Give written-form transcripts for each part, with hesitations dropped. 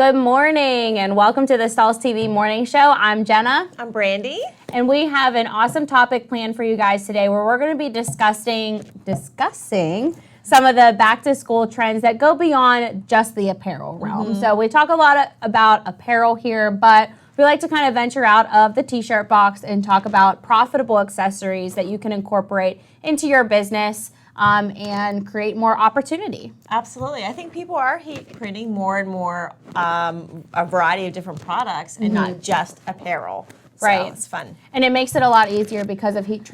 Good morning and welcome to the Stahls TV Morning Show. I'm Jenna. I'm Brandy. And we have an awesome topic planned for you guys today where we're going to be discussing some of the back to school trends that go beyond just the apparel realm. So we talk a lot about apparel here, but we like to kind of venture out of the t-shirt box and talk about profitable accessories that you can incorporate into your business and create more opportunity. Absolutely. I think people are heat printing more and more a variety of different products and not just apparel. Right. So it's fun. And it makes it a lot easier because of heat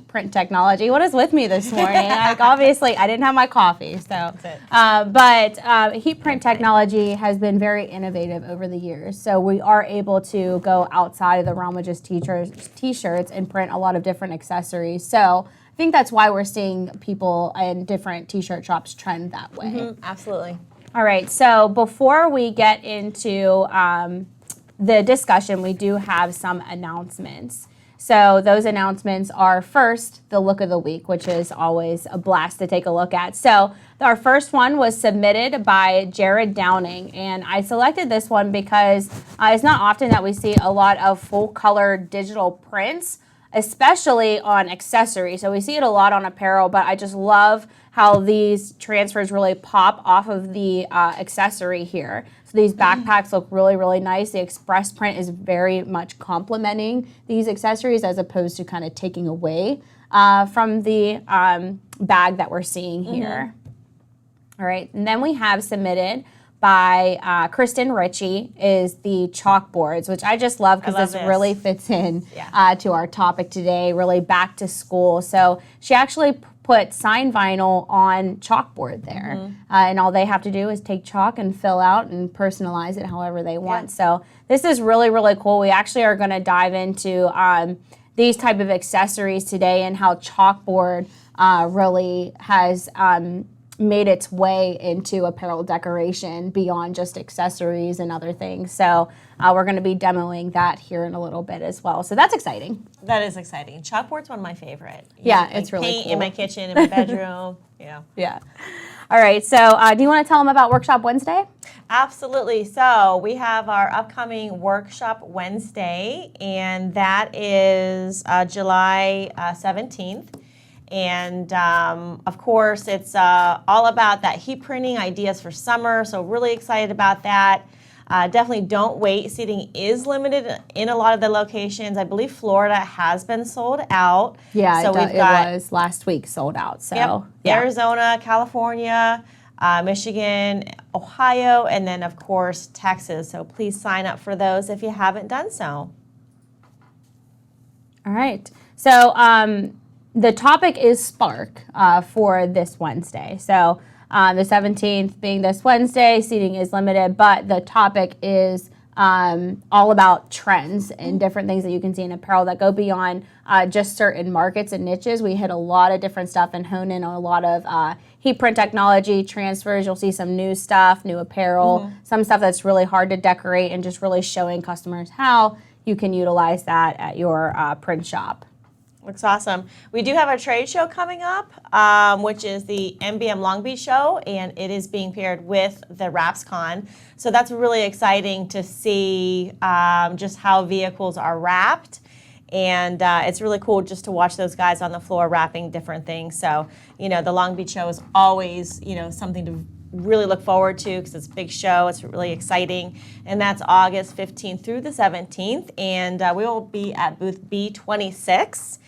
print technology. What is with me this morning? Like, obviously, I didn't have my coffee. So, but heat print technology has been very innovative over the years. So we are able to go outside of the realm of just t-shirts and print a lot of different accessories. So I think that's why we're seeing people in different t-shirt shops trend that way. Absolutely. All right. So before we get into the discussion, we do have some announcements. So those announcements are first, the look of the week, which is always a blast to take a look at. So our first one was submitted by Jared Downing, and I selected this one because it's not often that we see a lot of full color digital prints, especially on accessories. So we see it a lot on apparel, but I just love how these transfers really pop off of the accessory here. So these backpacks look really, really nice. The express print is very much complementing these accessories as opposed to kind of taking away from the bag that we're seeing here. All right, and then we have submitted by Kristen Ritchie is the chalkboards, which I just love because this really fits in to our topic today, really back to school. So she actually put signed vinyl on chalkboard there. And all they have to do is take chalk and fill out and personalize it however they want. So this is really, really cool. We actually are going to dive into these type of accessories today and how chalkboard really has made its way into apparel decoration beyond just accessories and other things. So we're going to be demoing that here in a little bit as well. So that's exciting. That is exciting. Chalkboard's one of my favorite. Yeah, it's really paint cool. In my kitchen, in my bedroom. Yeah. All right. So do you want to tell them about Workshop Wednesday? Absolutely. So we have our upcoming Workshop Wednesday, and that is July 17th. And of course, it's all about that heat printing ideas for summer. So really excited about that. Definitely don't wait. Seating is limited in a lot of the locations. I believe Florida has been sold out. Yeah, so it was last week sold out. So Arizona, California, Michigan, Ohio, and then of course Texas. So please sign up for those if you haven't done so. All right. So the topic is Spark for this Wednesday. So the 17th being this Wednesday, seating is limited, but the topic is all about trends and different things that you can see in apparel that go beyond just certain markets and niches. We hit a lot of different stuff and hone in on a lot of heat print technology, transfers. You'll see some new stuff, new apparel, some stuff that's really hard to decorate and just really showing customers how you can utilize that at your print shop. Looks awesome. We do have a trade show coming up, which is the MBM Long Beach show, and it is being paired with the WrapsCon. So that's really exciting to see just how vehicles are wrapped. And it's really cool just to watch those guys on the floor wrapping different things. So, the Long Beach show is always, something to really look forward to because it's a big show. It's really exciting. And that's August 15th through the 17th. And we will be at booth B26.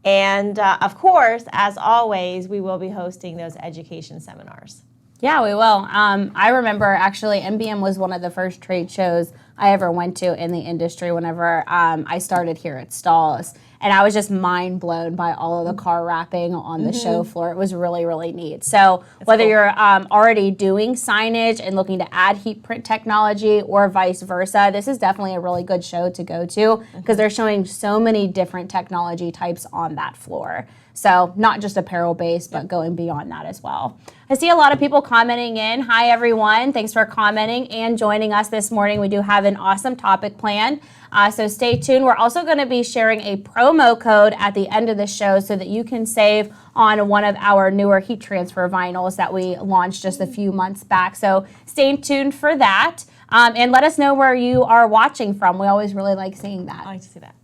And of course, as always, we will be hosting those education seminars. Yeah, we will. I remember actually MBM was one of the first trade shows I ever went to in the industry whenever I started here at Stahls. And I was just mind blown by all of the car wrapping on the show floor. It was really, really neat. So whether you're already doing signage and looking to add heat print technology or vice versa, this is definitely a really good show to go to because they're showing so many different technology types on that floor. So not just apparel based, but going beyond that as well. I see a lot of people commenting in. Hi, everyone. Thanks for commenting and joining us this morning. We do have an awesome topic planned. So stay tuned. We're also going to be sharing a promo code at the end of the show so that you can save on one of our newer heat transfer vinyls that we launched just a few months back. So stay tuned for that. And let us know where you are watching from. We always really like seeing that. I like to see that.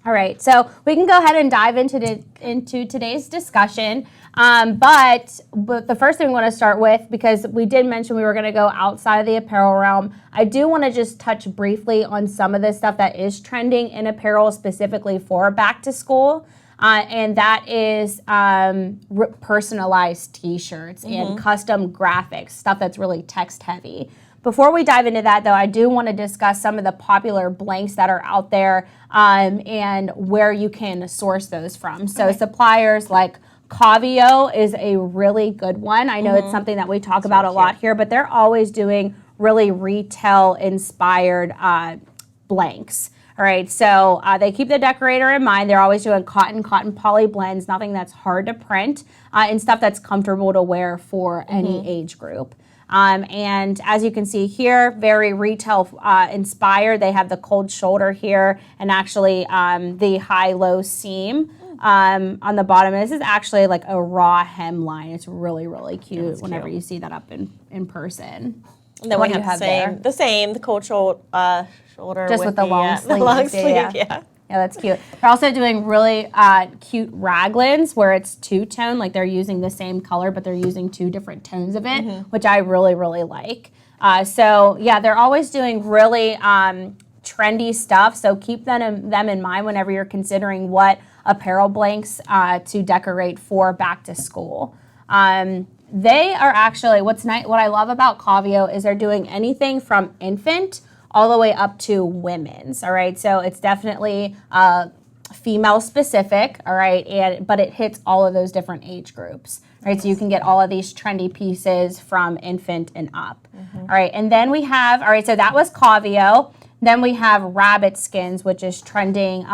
All right, so we can go ahead and dive into today's discussion. But the first thing we want to start with, because we did mention we were going to go outside of the apparel realm, I do want to just touch briefly on some of the stuff that is trending in apparel specifically for back to school. And that is personalized t-shirts and custom graphics, stuff that's really text heavy. Before we dive into that, though, I do want to discuss some of the popular blanks that are out there and where you can source those from. So suppliers like Cavio is a really good one. I know it's something that we talk about a lot here, but they're always doing really retail-inspired blanks. All right, so they keep the decorator in mind. They're always doing cotton poly blends, nothing that's hard to print, and stuff that's comfortable to wear for any age group. And as you can see here, very retail inspired. They have the cold shoulder here and actually the high-low seam on the bottom. And this is actually like a raw hemline. It's really, really cute whenever you see that up in person. And then we have the cold shoulder just with the long sleeve. The long sleeve, yeah. Yeah, that's cute. They're also doing really cute raglans where it's two-tone, like they're using the same color, but they're using two different tones of it, which I really, really like. So, yeah, they're always doing really trendy stuff, so keep them in mind whenever you're considering what apparel blanks to decorate for back to school. They are actually, what I love about Cavio is they're doing anything from infant all the way up to women's, all right? So it's definitely female specific, all right? But it hits all of those different age groups, right? So you can get all of these trendy pieces from infant and up, all right? And then we have, all right, so that was Cavio. Then we have rabbit skins, which is trending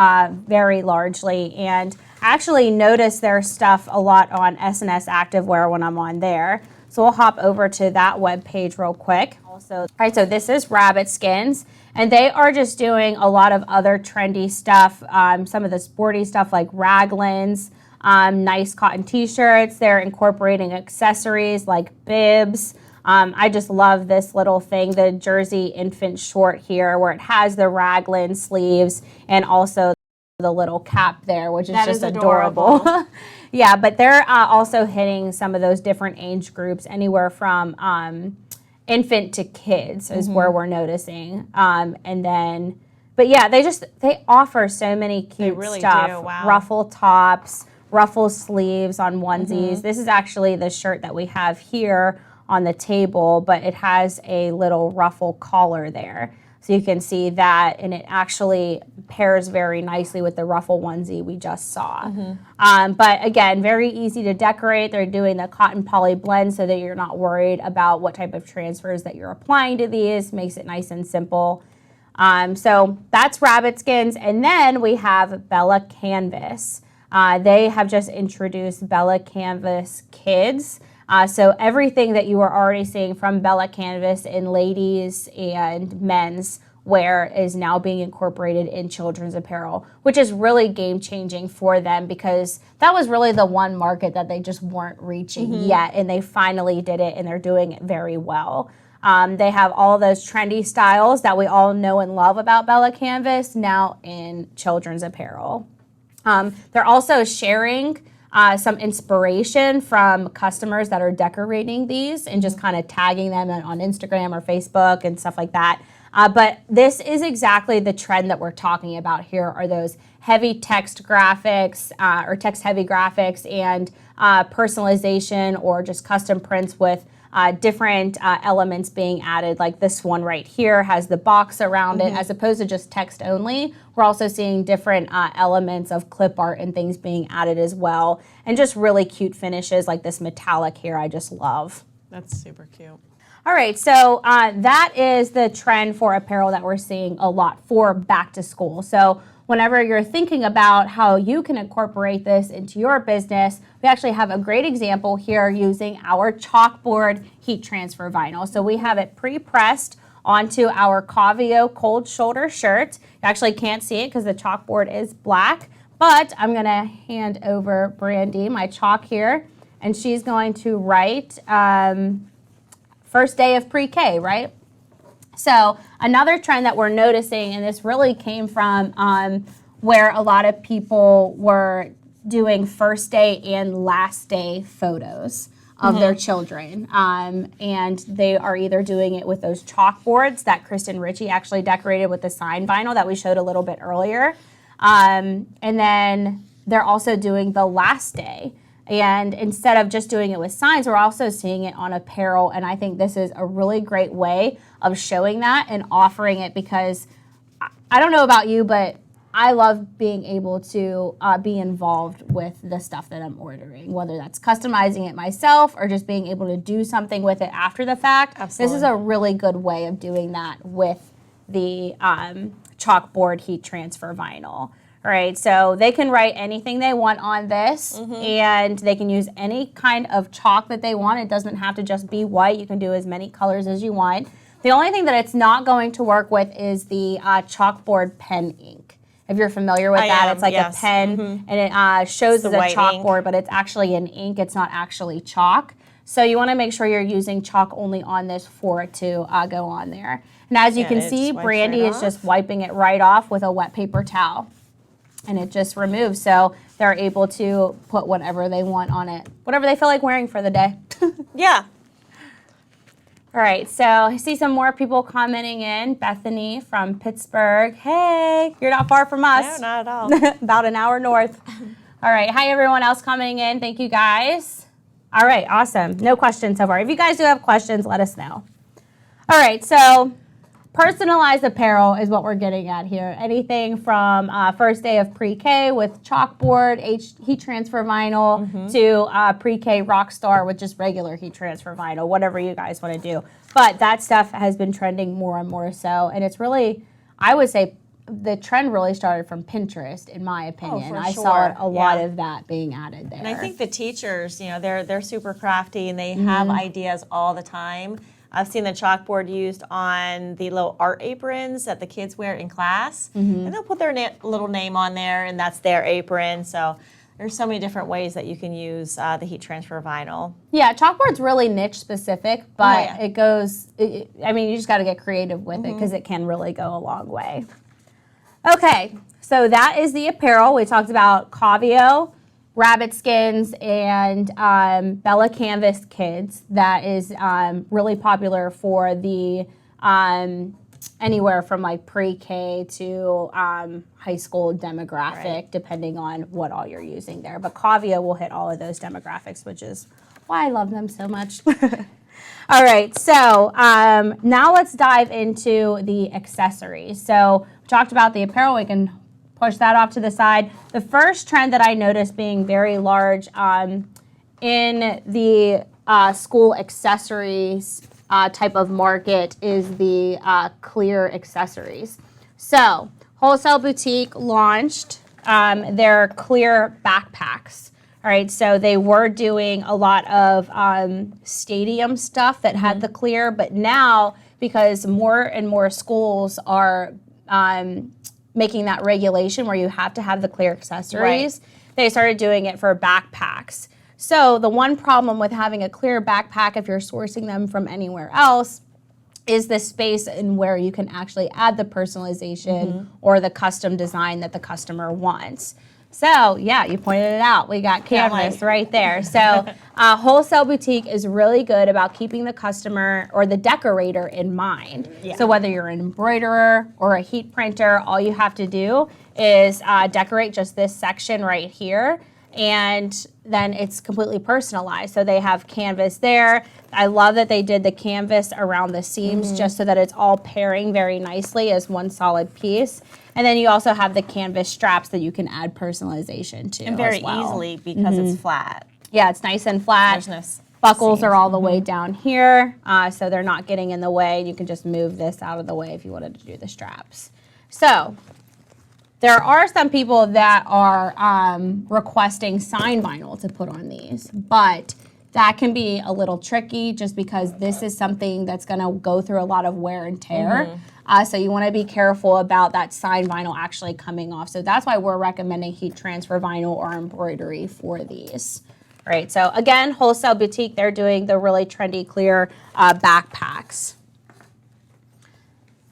very largely. And I actually notice their stuff a lot on S&S Activewear when I'm on there. So we'll hop over to that webpage real quick. Also, all right, so this is rabbit skins, and they are just doing a lot of other trendy stuff, some of the sporty stuff like raglans, nice cotton t-shirts. They're incorporating accessories like bibs. I just love this little thing, the jersey infant short here, where it has the raglan sleeves and also the little cap there, which is just adorable. Yeah, but they're also hitting some of those different age groups, anywhere from infant to kids is where we're noticing. And then, but yeah, they offer so many cute stuff. Do. Wow. Ruffle tops, ruffle sleeves on onesies. This is actually the shirt that we have here on the table, but it has a little ruffle collar there. So you can see that, and it actually pairs very nicely with the ruffle onesie we just saw. But again, very easy to decorate. They're doing the cotton poly blend so that you're not worried about what type of transfers that you're applying to these. Makes it nice and simple. So that's rabbit skins. And then we have Bella Canvas. They have just introduced Bella Canvas Kids. So everything that you are already seeing from Bella Canvas in ladies and men's wear is now being incorporated in children's apparel, which is really game-changing for them because that was really the one market that they just weren't reaching yet, and they finally did it, and they're doing it very well. They have all those trendy styles that we all know and love about Bella Canvas now in children's apparel. They're also sharing some inspiration from customers that are decorating these and just kind of tagging them on Instagram or Facebook and stuff like that. But this is exactly the trend that we're talking about here, are those heavy text graphics or text-heavy graphics and personalization or just custom prints with different elements being added. Like this one right here has the box around it as opposed to just text only. We're also seeing different elements of clip art and things being added as well. And just really cute finishes like this metallic here I just love. That's super cute. All right, so that is the trend for apparel that we're seeing a lot for back to school. So whenever you're thinking about how you can incorporate this into your business, we actually have a great example here using our Chalkboard heat transfer vinyl. So we have it pre-pressed onto our Cavio cold shoulder shirt. You actually can't see it because the chalkboard is black, but I'm gonna hand over Brandy my chalk here, and she's going to write first day of pre-K, right? So another trend that we're noticing, and this really came from where a lot of people were doing first day and last day photos of their children. And they are either doing it with those chalkboards that Kristen Ritchie actually decorated with the sign vinyl that we showed a little bit earlier. And then they're also doing the last day. And instead of just doing it with signs, we're also seeing it on apparel. And I think this is a really great way of showing that and offering it, because I don't know about you, but I love being able to be involved with the stuff that I'm ordering, whether that's customizing it myself or just being able to do something with it after the fact. Absolutely. This is a really good way of doing that with the chalkboard heat transfer vinyl. Right, so they can write anything they want on this, and they can use any kind of chalk that they want. It doesn't have to just be white. You can do as many colors as you want. The only thing that it's not going to work with is the chalkboard pen ink. If you're familiar with that, it's like a pen, and it shows as a chalkboard, but it's actually an ink. It's not actually chalk. So you want to make sure you're using chalk only on this for it to go on there. And as you can see, Brandy is just wiping it right off with a wet paper towel. And it just removes, so they're able to put whatever they want on it, whatever they feel like wearing for the day. Yeah. All right, so I see some more people commenting in. Bethany from Pittsburgh. Hey, you're not far from us. No, not at all. About an hour north. All right, hi everyone else commenting in. Thank you guys. All right, awesome. No questions so far. If you guys do have questions, let us know. All right, so personalized apparel is what we're getting at here. Anything from first day of pre-K with chalkboard, heat transfer vinyl, to pre-K rockstar with just regular heat transfer vinyl, whatever you guys want to do. But that stuff has been trending more and more so. And it's really, I would say, the trend really started from Pinterest, in my opinion. I saw a lot of that being added there. And I think the teachers, you know, they're super crafty and they have ideas all the time. I've seen the chalkboard used on the little art aprons that the kids wear in class. And they'll put their little name on there, and that's their apron. So there's so many different ways that you can use the heat transfer vinyl. Yeah, chalkboard's really niche specific, but it goes, I mean, you just got to get creative with it, because it can really go a long way. Okay, so that is the apparel. We talked about Cavio, rabbit skins, and Bella Canvas Kids. That is really popular for the anywhere from like pre-K to high school demographic, depending on what all you're using there. But Cavio will hit all of those demographics, which is why I love them so much. All right, so now let's dive into the accessories. So we talked about the apparel. We can push that off to the side. The first trend that I noticed being very large in the school accessories type of market is the clear accessories. So Wholesale Boutique launched their clear backpacks. All right, so they were doing a lot of stadium stuff that had the clear, but now, because more and more schools are making that regulation where you have to have the clear accessories, they started doing it for backpacks. So the one problem with having a clear backpack, if you're sourcing them from anywhere else, is the space in where you can actually add the personalization or the custom design that the customer wants. So, yeah, you pointed it out. We got canvas right there. So, Wholesale Boutique is really good about keeping the customer or the decorator in mind. So, whether you're an embroiderer or a heat printer, all you have to do is decorate just this section right here, and then it's completely personalized. So, they have canvas there. I love that they did the canvas around the seams just so that it's all pairing very nicely as one solid piece. And then you also have the canvas straps that you can add personalization to, and very easily because it's flat. Yeah, it's nice and flat. There's no buckles are all the way down here, so they're not getting in the way. You can just move this out of the way if you wanted to do the straps. So there are some people that are requesting sign vinyl to put on these, but that can be a little tricky just because this is something that's going to go through a lot of wear and tear. So you want to be careful about that sign vinyl actually coming off. So that's why we're recommending heat transfer vinyl or embroidery for these. Right, so again, Wholesale Boutique, they're doing the really trendy clear backpacks.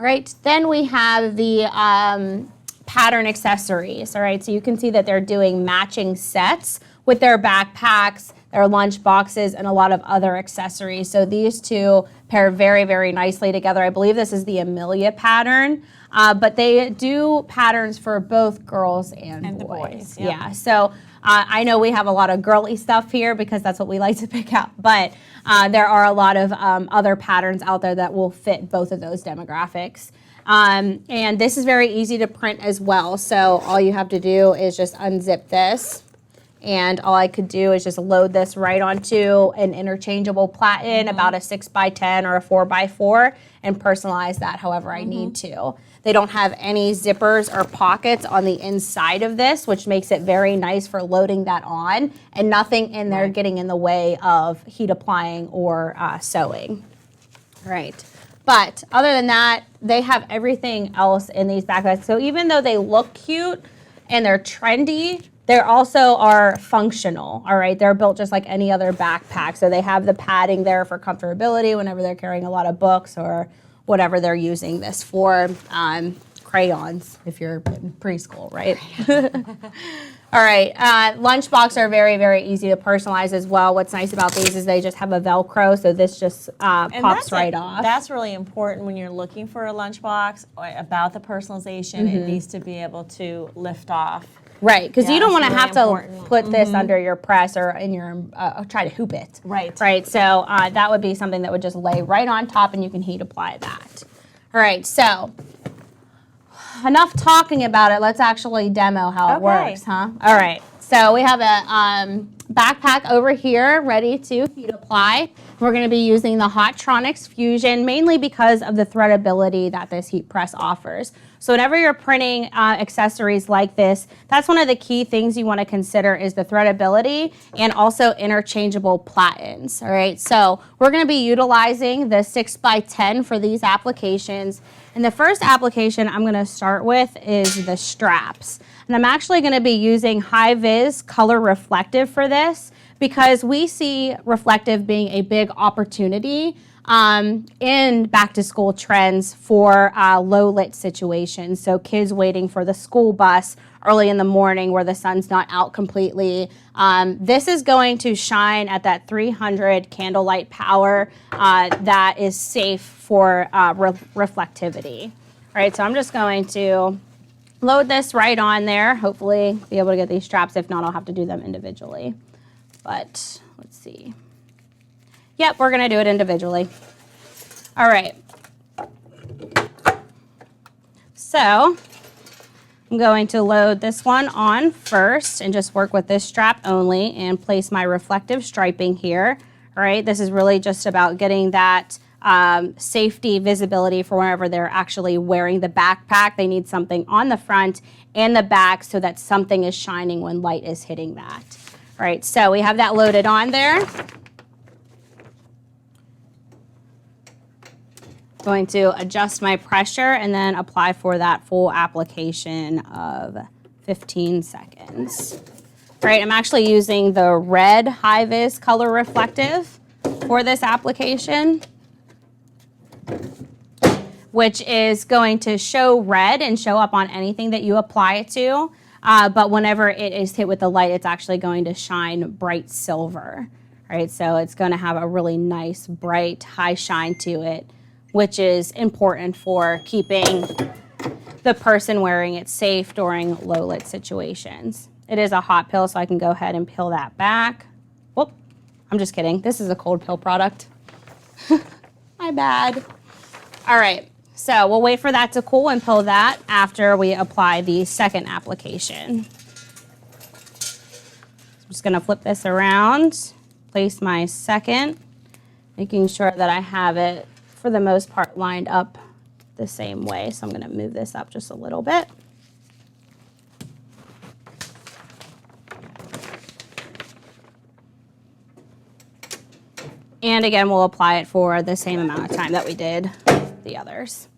All right, then we have the pattern accessories. All right, so you can see that they're doing matching sets with their backpacks, their lunch boxes, and a lot of other accessories. So these two pair very, very nicely together. I believe this is the Amelia pattern, but they do patterns for both girls and boys. Yep. Yeah, so I know we have a lot of girly stuff here because that's what we like to pick out, but there are a lot of other patterns out there that will fit both of those demographics. And this is very easy to print as well. So all you have to do is just unzip this. And all I could do is just load this right onto an interchangeable platen, about a 6x10 or a 4x4, and personalize that however I need to. They don't have any zippers or pockets on the inside of this, which makes it very nice for loading that on, and nothing in there getting in the way of heat applying or sewing. Right. But other than that, they have everything else in these backpacks. So even though they look cute and they're trendy, they also are functional, all right? They're built just like any other backpack. So they have the padding there for comfortability whenever they're carrying a lot of books or whatever they're using this for. Crayons, if you're in preschool, right? All right, lunchbox are very, very easy to personalize as well. What's nice about these is they just have a Velcro, so this just pops right off. That's really important when you're looking for a lunchbox about the personalization. It needs to be able to lift off. Right, because you don't want to have important. to put this under your press or in your, try to hoop it. Right, so that would be something that would just lay right on top and you can heat apply that. All right, so enough talking about it. Let's actually demo how it works, huh? All right, so we have a backpack over here ready to heat apply. We're going to be using the Hotronix Fusion mainly because of the threadability that this heat press offers. So whenever you're printing accessories like this, that's one of the key things you want to consider is the threadability and also interchangeable platens, all right? So we're going to be utilizing the 6x10 for these applications. And the first application I'm going to start with is the straps. And I'm actually going to be using High Vis Color Reflective for this because we see reflective being a big opportunity in back-to-school trends for low-lit situations. So kids waiting for the school bus early in the morning where the sun's not out completely. This is going to shine at that 300 candlelight power that is safe for reflectivity. All right, so I'm just going to load this right on there. Hopefully be able to get these straps. If not, I'll have to do them individually. But let's see. Yep, we're going to do it individually. All right. So I'm going to load this one on first and just work with this strap only and place my reflective striping here. All right, this is really just about getting that safety visibility for whenever they're actually wearing the backpack. They need something on the front and the back so that something is shining when light is hitting that. All right, so we have that loaded on there. Going to adjust my pressure and then apply for that full application of 15 seconds. All right, I'm actually using the red High Vis Color Reflective for this application, which is going to show red and show up on anything that you apply it to. But whenever it is hit with the light, it's actually going to shine bright silver. All right, so it's going to have a really nice, bright, high shine to it, which is important for keeping the person wearing it safe during low-lit situations. It is a hot pill, so I can go ahead and peel that back. Whoop, I'm just kidding. This is a cold pill product. My bad. All right. So we'll wait for that to cool and peel that after we apply the second application. I'm just going to flip this around, place my second, making sure that I have it for the most part lined up the same way. So I'm going to move this up just a little bit. And again, we'll apply it for the same amount of time that we did the others.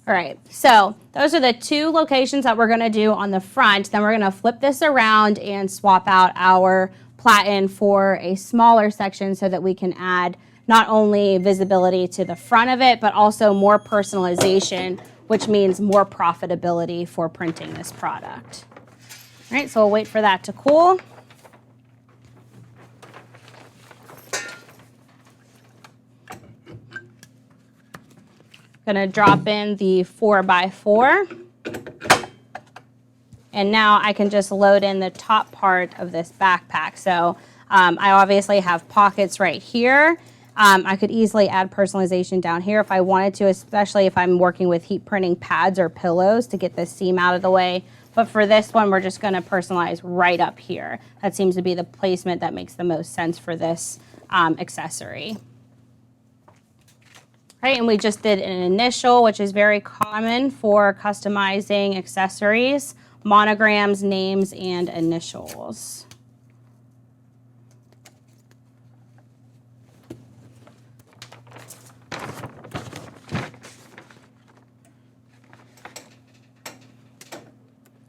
All right, so those are the two locations that we're gonna do on the front. Then we're gonna flip this around and swap out our platen for a smaller section so that we can add not only visibility to the front of it, but also more personalization which means more profitability for printing this product. All right, so we'll wait for that to cool. Gonna drop in the 4x4. And now I can just load in the top part of this backpack. So I obviously have pockets right here. I could easily add personalization down here if I wanted to, especially if I'm working with heat printing pads or pillows to get the seam out of the way. But for this one, we're just gonna personalize right up here. That seems to be the placement that makes the most sense for this accessory. Right, and we just did an initial, which is very common for customizing accessories, monograms, names, and initials.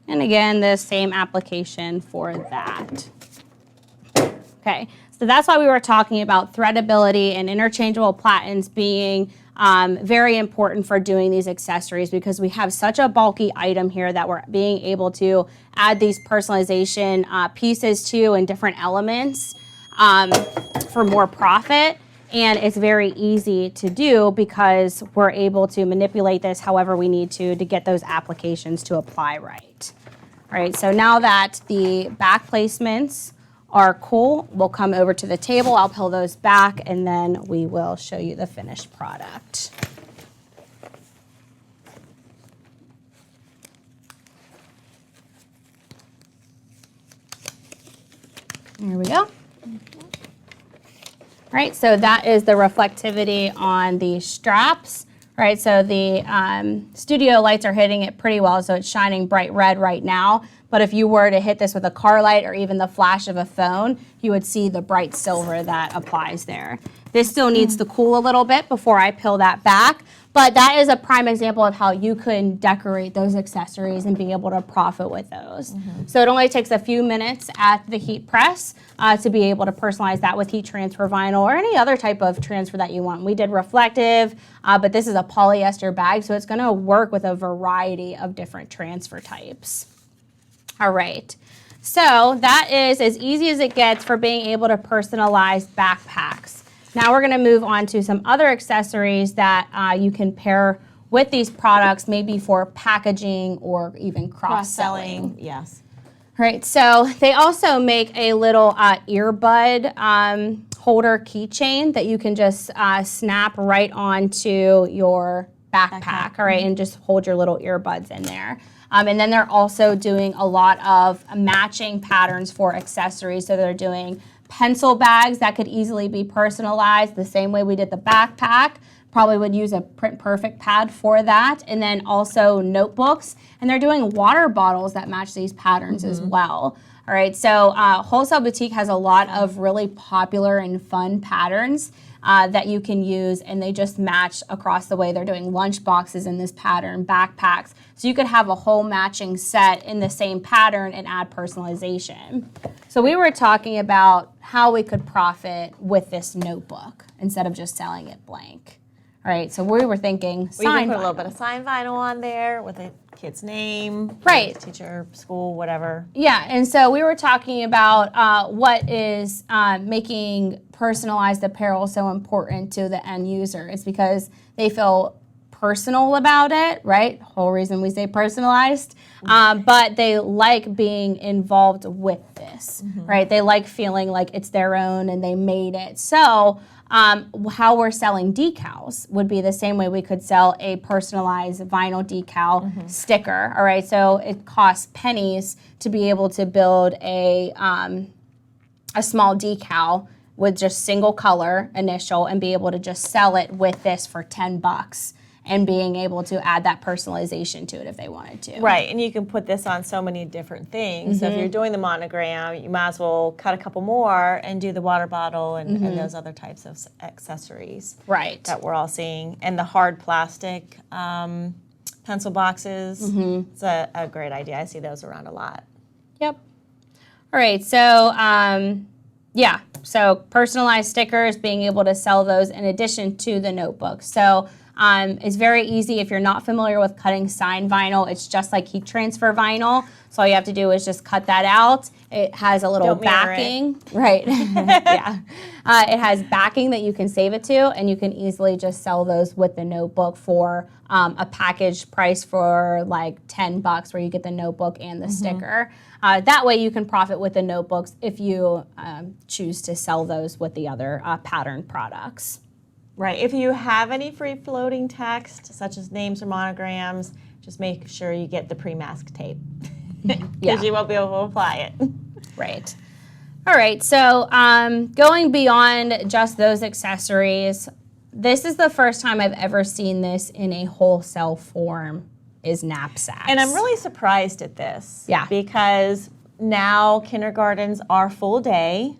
And again, the same application for that. Okay, so that's why we were talking about threadability and interchangeable platens being very important for doing these accessories, because we have such a bulky item here that we're being able to add these personalization pieces to and different elements for more profit. And it's very easy to do because we're able to manipulate this however we need to get those applications to apply right. All right, so now that the back placements are cool, we'll come over to the table, I'll peel those back, and then we will show you the finished product. There we go. All right, so that is the reflectivity on the straps. Right, so the studio lights are hitting it pretty well, so it's shining bright red right now. But if you were to hit this with a car light or even the flash of a phone, you would see the bright silver that applies there. This still needs to cool a little bit before I peel that back, but that is a prime example of how you can decorate those accessories and be able to profit with those. So it only takes a few minutes at the heat press to be able to personalize that with heat transfer vinyl or any other type of transfer that you want. We did reflective, but this is a polyester bag, so it's gonna work with a variety of different transfer types. All right, so that is as easy as it gets for being able to personalize backpacks. Now we're gonna move on to some other accessories that you can pair with these products, maybe for packaging or even cross-selling. Yes. All right, so they also make a little earbud holder keychain that you can just snap right onto your backpack, all right, and just hold your little earbuds in there. And then they're also doing a lot of matching patterns for accessories. So they're doing pencil bags that could easily be personalized the same way we did the backpack. Probably would use a Print Perfect pad for that. And then also notebooks. And they're doing water bottles that match these patterns as well. All right, so Wholesale Boutique has a lot of really popular and fun patterns that you can use, and they just match across the way. They're doing lunch boxes in this pattern, backpacks. So you could have a whole matching set in the same pattern and add personalization. So we were talking about how we could profit with this notebook instead of just selling it blank. All right, so we were thinking We can sign put a little vinyl. bit of sign vinyl on there with a kid's name, Right. teacher, school, whatever. Yeah, and so we were talking about what is making personalized apparel so important to the end user. It's because they feel personal about it, right? Whole reason we say personalized. But they like being involved with this, right? They like feeling like it's their own and they made it. So how we're selling decals would be the same way we could sell a personalized vinyl decal sticker, all right? So it costs pennies to be able to build a small decal with just single color initial and be able to just sell it with this for $10 and being able to add that personalization to it if they wanted to. Right, and you can put this on so many different things. So if you're doing the monogram, you might as well cut a couple more and do the water bottle and those other types of accessories Right. that we're all seeing. And the hard plastic pencil boxes, it's a great idea. I see those around a lot. Yep. All right, so yeah, so personalized stickers, being able to sell those in addition to the notebooks. So It's very easy. If you're not familiar with cutting sign vinyl, it's just like heat transfer vinyl. So all you have to do is just cut that out. It has a little backing. Right. Yeah. It has backing that you can save it to, and you can easily just sell those with the notebook for a package price for like $10, where you get the notebook and the sticker. That way you can profit with the notebooks if you choose to sell those with the other pattern products. Right. If you have any free floating text, such as names or monograms, just make sure you get the pre-mask tape, because you won't be able to apply it. Right. All right. So going beyond just those accessories, this is the first time I've ever seen this in a wholesale form, is knapsacks. And I'm really surprised at this. Yeah. Because now kindergartens are full day,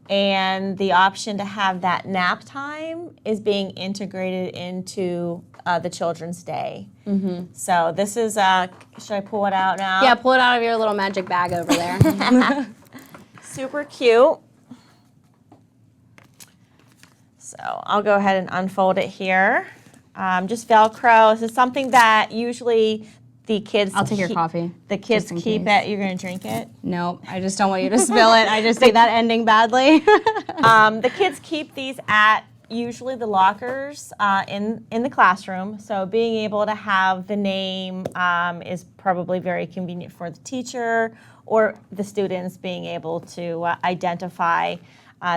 and the option to have that nap time is being integrated into the children's day. So this is, should I pull it out now? Yeah, pull it out of your little magic bag over there. Super cute. So I'll go ahead and unfold it here. Just Velcro. This is something that usually the kids I'll take your coffee. The kids keep it. You're going to drink it? No, I just don't want you to spill it. I just see that ending badly. The kids keep these at usually the lockers in the classroom. So being able to have the name is probably very convenient for the teacher or the students being able to identify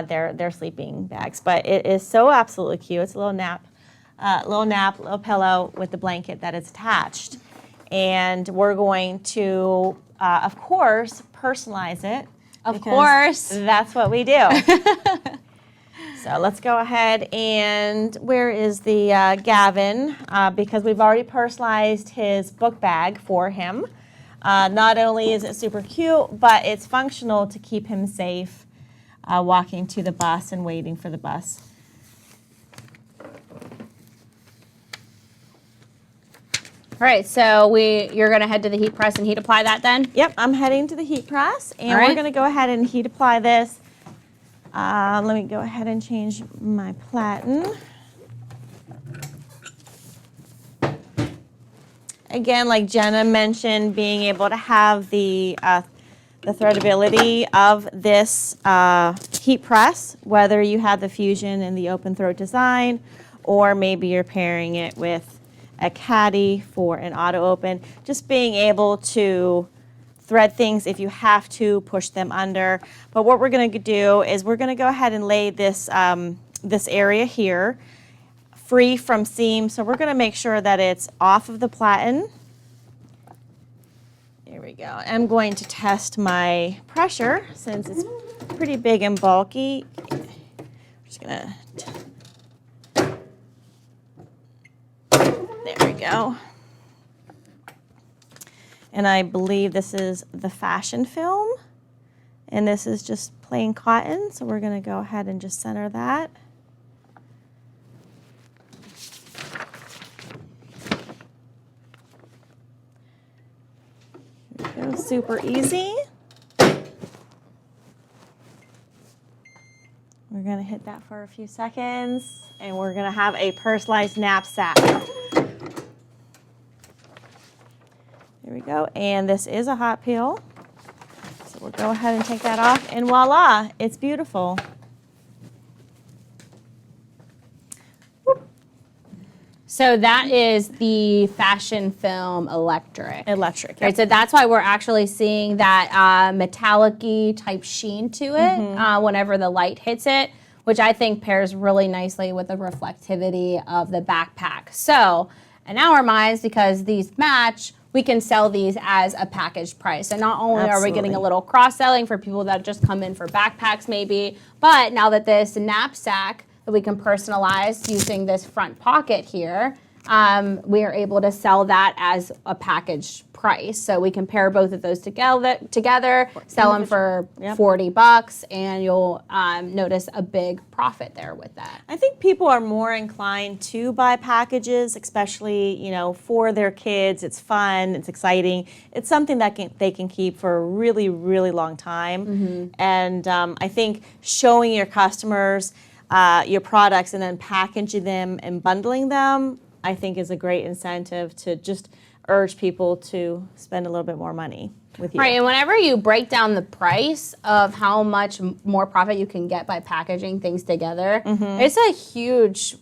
their sleeping bags. But it is so absolutely cute. It's a little nap, little pillow with the blanket that is attached. And we're going to, of course, personalize it. Of course. That's what we do. So let's go ahead and, where is the Gavin? Because we've already personalized his book bag for him. Not only is it super cute, but it's functional to keep him safe walking to the bus and waiting for the bus. All right, so you're going to head to the heat press and heat apply that then? Yep, I'm heading to the heat press, and we're going to go ahead and heat apply this. Let me go ahead and change my platen. Again, like Jenna mentioned, being able to have the threadability of this heat press, whether you have the fusion and the open throat design, or maybe you're pairing it with a caddy for an auto open, just being able to thread things if you have to, push them under. But what we're going to do is we're going to go ahead and lay this this area here free from seam. So we're going to make sure that it's off of the platen. There we go. I'm going to test my pressure since it's pretty big and bulky. I'm just going to, there we go. And I believe this is the fashion film, and this is just plain cotton, so we're going to go ahead and just center that. There we go, super easy. We're going to hit that for a few seconds, and we're going to have a personalized knapsack. There we go, and this is a hot peel. So we'll go ahead and take that off, and voila, it's beautiful. Whoop. So that is the fashion film electric. Electric, Right, so that's why we're actually seeing that metallic-y type sheen to it whenever the light hits it, which I think pairs really nicely with the reflectivity of the backpack. So in our minds, because these match, we can sell these as a package price. And not only are we getting a little cross-selling for people that just come in for backpacks maybe, but now that this knapsack that we can personalize using this front pocket here, we are able to sell that as a package price. So we can pair both of those together, sell them for $40, and you'll notice a big profit there with that. I think people are more inclined to buy packages, especially, you know, for their kids. It's fun, it's exciting. It's something that they can keep for a really, really long time. And I think showing your customers your products and then packaging them and bundling them, I think is a great incentive to just urge people to spend a little bit more money with you. Right, and whenever you break down the price of how much more profit you can get by packaging things together, it's a huge,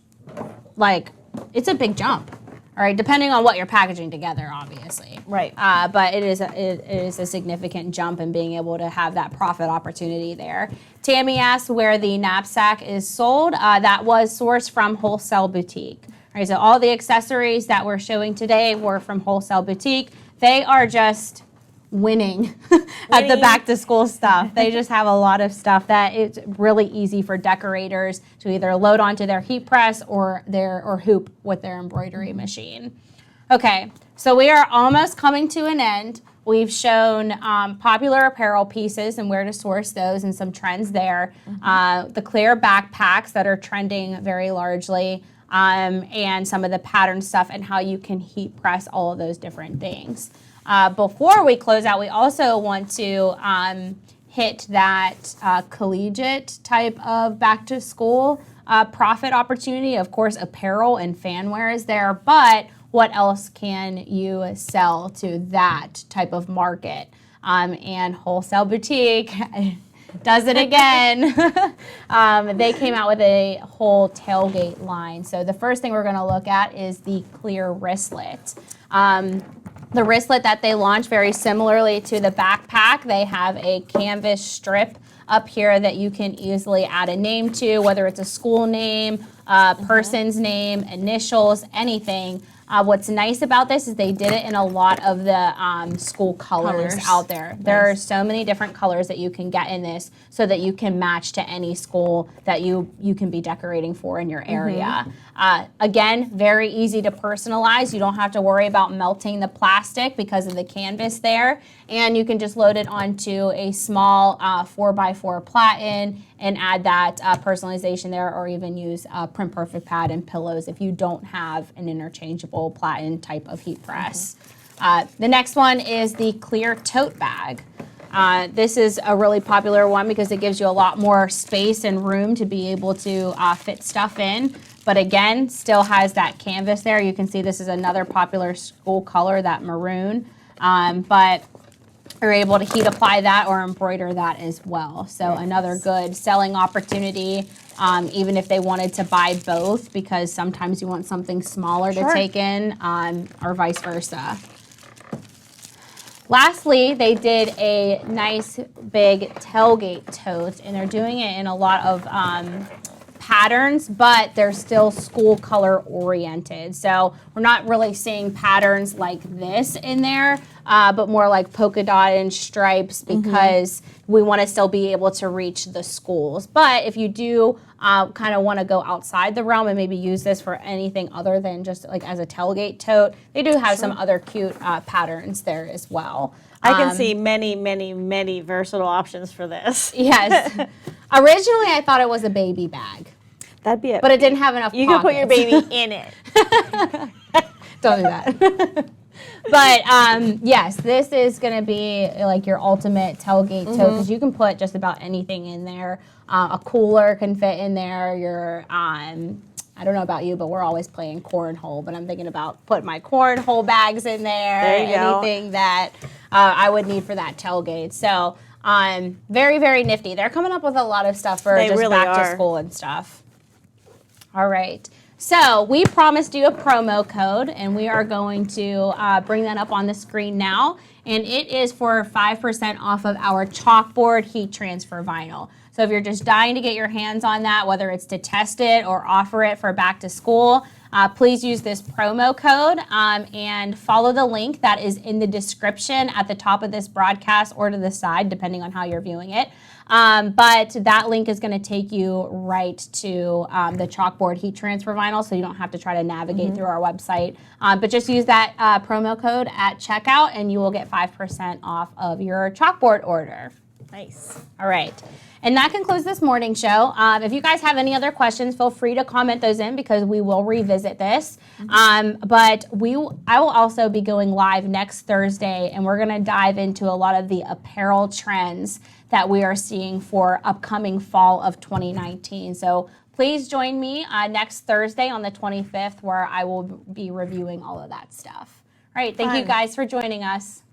it's a big jump. All right, depending on what you're packaging together, obviously. Right. But it is a significant jump in being able to have that profit opportunity there. Tammy asked where the knapsack is sold. That was sourced from Wholesale Boutique. All right, so all the accessories that we're showing today were from Wholesale Boutique. They are just winning at the back to school stuff. They just have a lot of stuff that it's really easy for decorators to either load onto their heat press or hoop with their embroidery machine. Okay, so we are almost coming to an end. We've shown popular apparel pieces and where to source those and some trends there. The clear backpacks that are trending very largely, and some of the pattern stuff and how you can heat press all of those different things. Before we close out, we also want to hit that collegiate type of back to school profit opportunity. Of course, apparel and fanware is there, but what else can you sell to that type of market? And Wholesale Boutique does it again. They came out with a whole tailgate line. So the first thing we're going to look at is the clear wristlet. The wristlet that they launched, very similarly to the backpack, they have a canvas strip up here that you can easily add a name to, whether it's a school name, person's name, initials, anything. What's nice about this is they did it in a lot of the school colors out there. There are so many different colors that you can get in this so that you can match to any school that you can be decorating for in your area. Again, very easy to personalize. You don't have to worry about melting the plastic because of the canvas there. And you can just load it onto a small 4x4 platen and add that personalization there, or even use a Print Perfect pad and pillows if you don't have an interchangeable platen type of heat press. The next one is the clear tote bag. This is a really popular one because it gives you a lot more space and room to be able to fit stuff in. But again, still has that canvas there. You can see this is another popular school color, that maroon. But you're able to heat apply that or embroider that as well. So another good selling opportunity, even if they wanted to buy both, because sometimes you want something smaller to take in, or vice versa. Lastly, they did a nice big tailgate tote, and they're doing it in a lot of patterns, but they're still school color oriented. So we're not really seeing patterns like this in there, but more like polka dot and stripes, because we want to still be able to reach the schools. But if you do kind of want to go outside the realm and maybe use this for anything other than just like as a tailgate tote, they do have some other cute patterns there as well. I can see many, many, many versatile options for this. Yes. Originally, I thought it was a baby bag. That'd be it. But it didn't have enough You pockets. can put your baby in it. Don't do that. But yes, this is going to be like your ultimate tailgate tote, because you can put just about anything in there. A cooler can fit in there. Your I don't know about you, but we're always playing cornhole. But I'm thinking about putting my cornhole bags in there. There you go. Anything that I would need for that tailgate. So very, very nifty. They're coming up with a lot of stuff for just really back to are. school and stuff. All right. So we promised you a promo code, and we are going to bring that up on the screen now. And it is for 5% off of our Chalkboard heat transfer vinyl. So if you're just dying to get your hands on that, whether it's to test it or offer it for back to school, please use this promo code and follow the link that is in the description at the top of this broadcast or to the side, depending on how you're viewing it. But that link is going to take you right to the Chalkboard heat transfer vinyl, so you don't have to try to navigate through our website. But just use that promo code at checkout, and you will get 5% off of your Chalkboard order. Nice. All right. And that concludes this morning show. If you guys have any other questions, feel free to comment those in, because we will revisit this. But I will also be going live next Thursday, and we're going to dive into a lot of the apparel trends that we are seeing for upcoming fall of 2019. So please join me next Thursday on the 25th, where I will be reviewing all of that stuff. All right, thank you Fun. guys for joining us.